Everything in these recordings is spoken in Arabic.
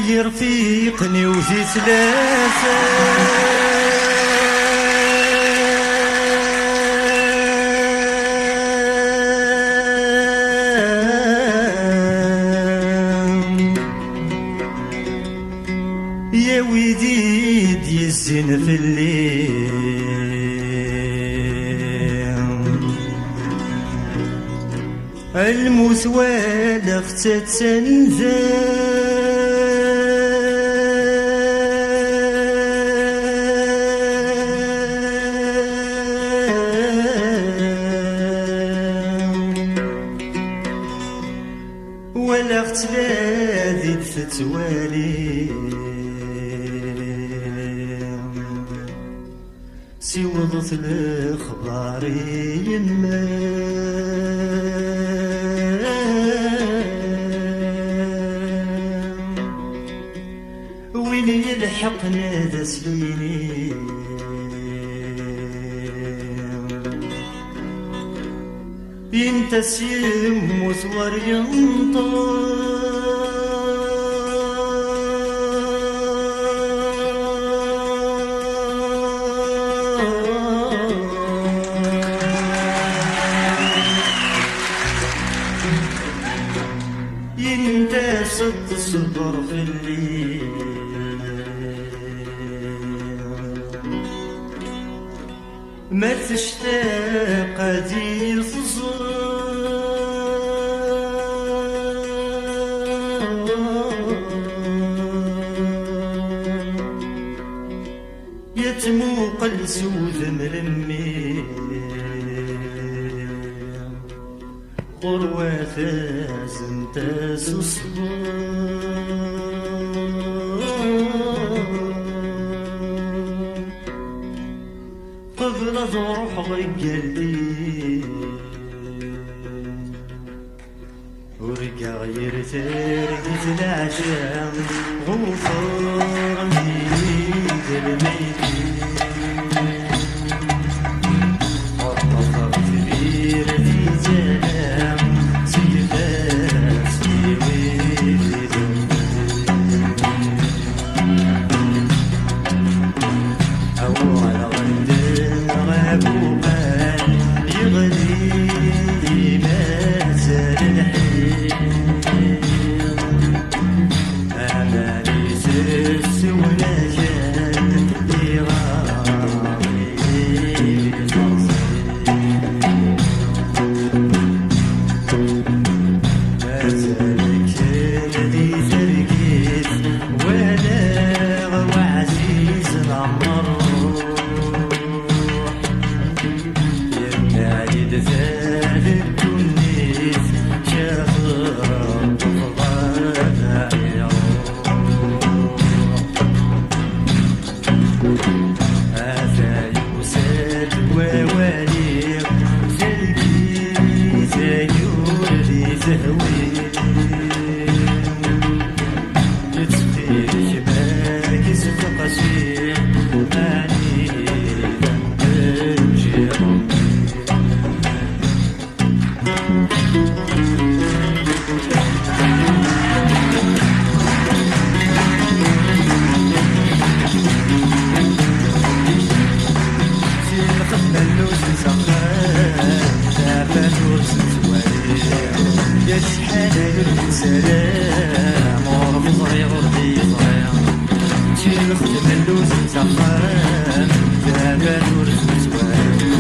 يرفيقني وزي ثلاثة يا وديد يزن في الليل الموت والغ تتنزل ولا اختلاذي تتوالي سيوضت الاخبار يما وين يلحقنا ذا سليني ينتسم وثور ينتس الصبر في الليل ما تشتاق هذه الفصول يتموق السود مرمي قروة زنت الصبر قبل ضروح قلبي ورجع غير تاركة العشام غفور ميد الميت والطفر كبير في جنام سيفاس في ويد أول غد غاب وقال يغلي ما زال الحين أماني سس ونجات لغاوي ما زال كندي تركيز ولا وعزيز العمر ثالث النيس شافر طفغانا هذا يوسد وواليق زلقي زيور ذي زهوي يتخيل شباك ستقسي ماني تنجي يا شحال يرد سلام ورب صغير وربي صغير شي نخدم اللوز مسخن دابا نورس متوالي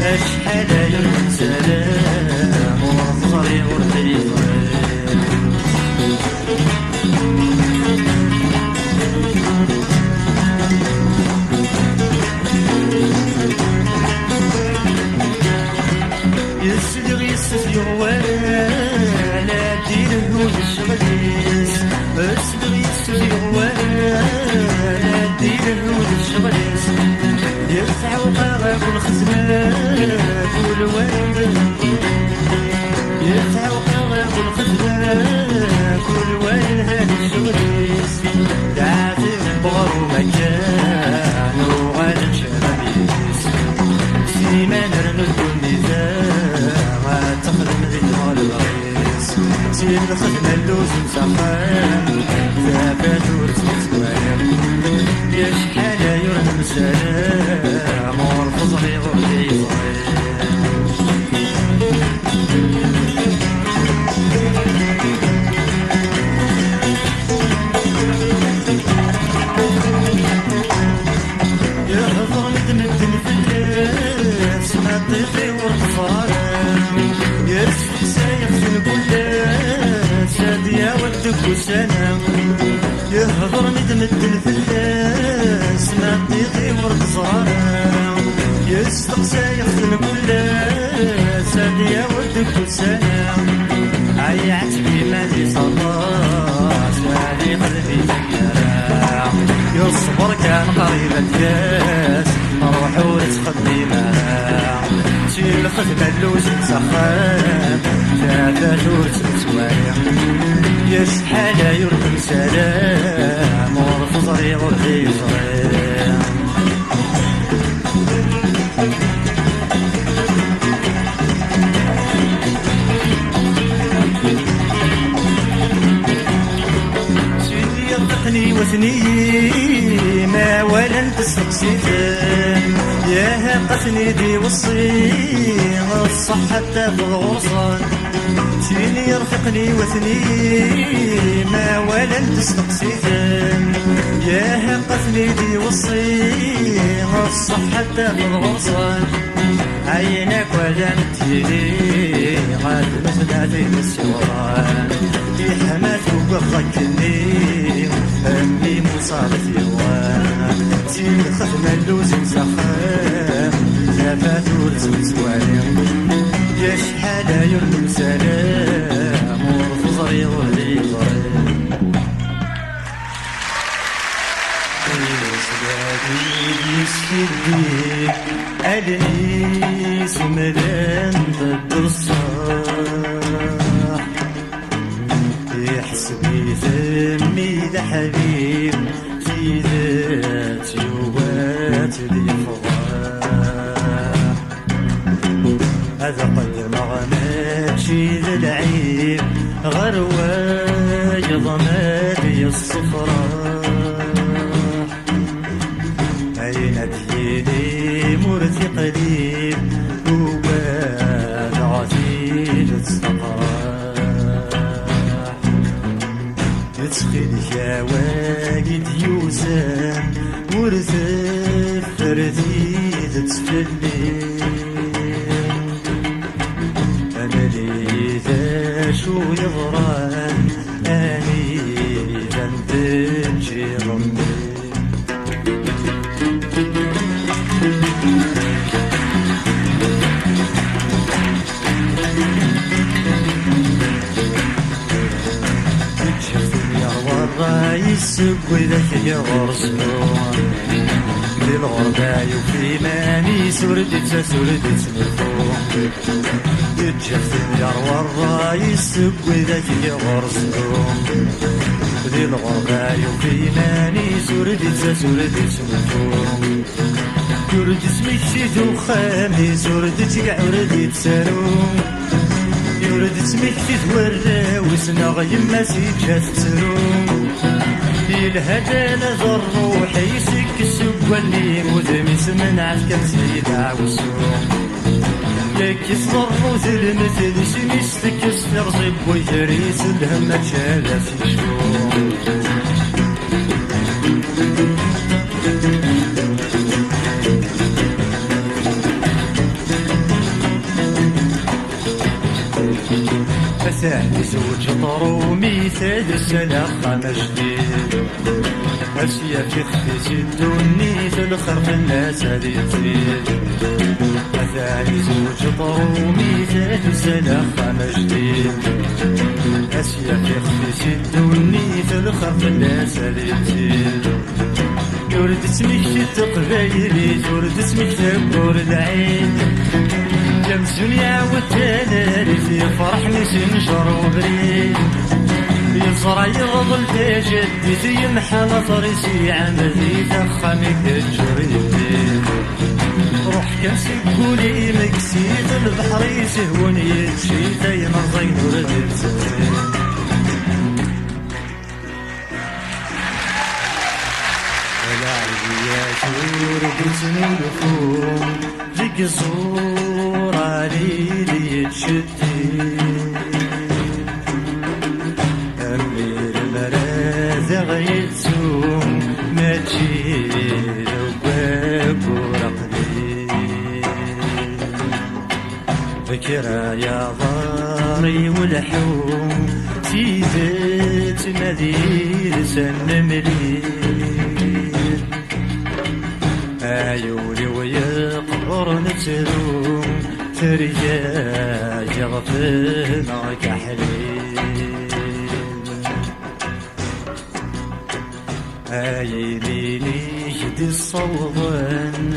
يا شحال يرد سلام ورب صغير وربي صغير يسدغ ولا ديره للشغليس يسدغ ولا ديره للشغليس يرفع وقاغب الخزمان كل واد يرفع وقاغب الخزمان كل واد هذا الشغليس دعاتي بغرو مكان وغادا شرابيس سيمان رنود الميزان تخدم ذي الغريس سير الخدمة اللوز مسخن فاتور تسوالي يا شحال يرن مسالم ورفضني غردي صغير يهضر مدمدن في الناس ما طيقي ورطفارم يرسل سايق في الكلاس هادية ودك وسلام يهضر مدمدن في الناس ما طيقي ورطفارم يرسل سايق في الكلاس هادية ودك وسلام عيعت بي مالي صلاص هادي قلبي تكرام يصبر كان قريبة الكاس روح ورتقدي معاه شيل الخدمة اللوز مسخن ثلاثة ورتسوايا يا شحال يردم سلام ورفضري غردي صغير يرتقني وثني ما ولا تستقسيتن يا قتني دي وصي الصحة تاخذ غرصان سيني يرفقني وثني ما ولا تستقسيتن يا قتني دي وصي الصحة تاخذ غرصان عينك ولا متيلي غاد مسناتي بالسوران في حمات وقفكني أمي مصابت يوان سين خدمة اللوز مسخن زفات ورزق سوالي يا شحال يرنم سلام ورفضري غردي ضريب يسكدي ألنيس ملان ضد الصاح يحسبي ثمي لحبيب في ذات يوات ذي فضاح هذا قد مغنات شي ذا العيب غرواي ضمادي الصفراء أين ديني مرثي قريب وباد عتيد الصقراح يتخيل شواقد يوسان مرثف فرثيد تفلي أنا لي ذا شو يضران أني ذا تنجي رمي السب وذاك يغرسون للغربة وفي ماني سردت مرفوع يتجفن يروى الراي السب وذاك يغرسون للغربة وفي ماني سردت مرفوع يرد اسمك شي دخاني سردت يعردي تسالون يرد اسمك تتورى وسنا يما سيجات تسرون الهدى نظر روحي يسك السب اللي مدمس من عسكر سيدع وسوم ياك يصدر المثل سميستك يسترزب ويجريس الهم تشالى في شوم ثاني زوج طرومي ثالث سلاخة مجديد أسيا في خفيس الدني تلخر في الناس هذي تزيد ثاني زوج طرومي ثالث سلاخة مجديد أسيا في خفيس الدني تلخر في الناس هذي تزيد يورد اسمك تقبايلي تورد اسمك تبور العين جمسون يا والتلالي في فرح نسنجر وبريد يصرى يغضل تجدي في محل طريسي عملي تخمك الجريد روح كنسكولي مكسيد البحر يسهوني يتشيت ينرضي ورد الزفين يا شور بسن الفوم ذيك الزور علي يتشتي أمير مرازغ يتسوم ما تجي لوباب ورقدي فكرة يا ضاري والحوم سيدت مدير سنملي عيوني ويقبر نتروم تريا جغفنا كحليل عيني يهدي الصوضان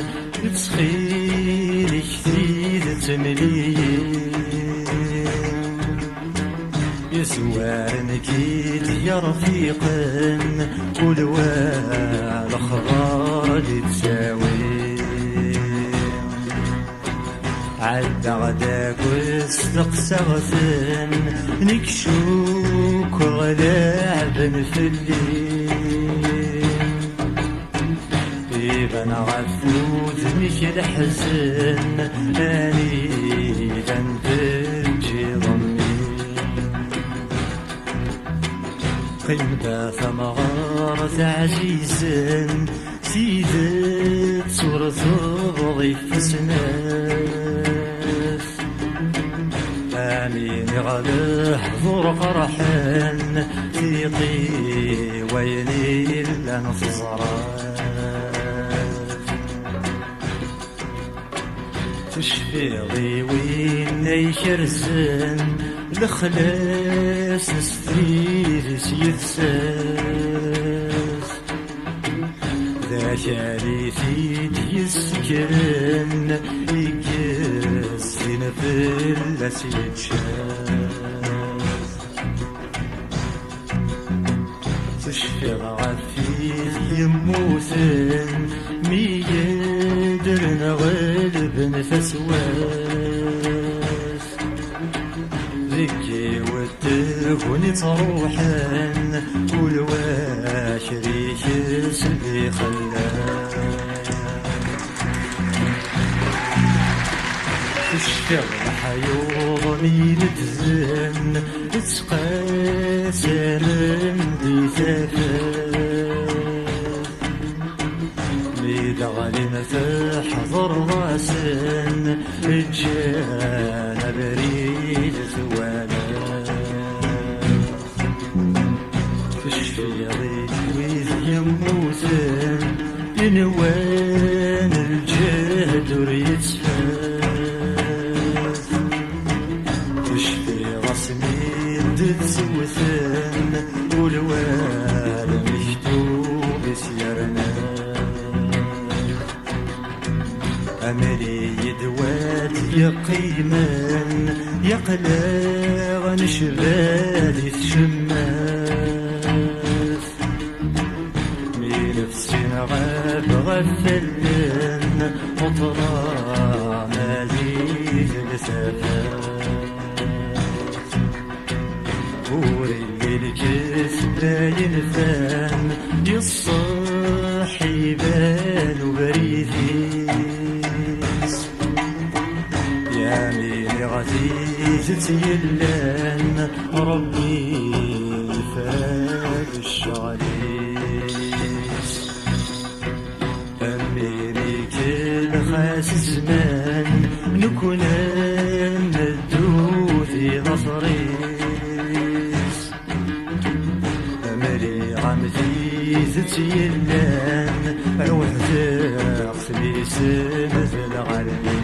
تسخيل كثير تمليل يسوارن كيد يا رفيقا ولوا الأخبار اللي تساوي عد غداك وصدق سغثن نكشوك وغلابن في الليل إيبان غفوت مش الحزن أني تنتجي ضمي قيمة ثمغارة عزيزا سيدت صورة ضيف سناس آمين غده ضر قرحان ثيقي ويني الانفزارات تشفي ضيوين يشرزن الخلاص نستريد يتساس ذا شريفي يسكن يكسين في اللاس يتشاس تشفي غفيف يموتن ميدرن غلبن فسواس ذكي والتكوني تروحن والواشري شسبي خلاك تشفي حيوضني نتزن تسقاسن دي ثفاف ميدغالي تحضر راسن الجانا بريد ثوانا تشفي ضيق ويذ يموتن ينوان الجهد وريتفاف تشفي رسمي تتسوثن والوال مكتوب سيرنا أملي يدوات يقيمن يقلغ نشبالي تشماس مي نفسي غاب غفلن مطرى مالي الثبات وري الكسب ينفان يصحي بال وبريدي غزيزة يلان ربي فاد الشعريس أميني كل خاس زمان نكون ندوثي نصريس أمري غمزيزة يلان روح زاق سليس مثل غالي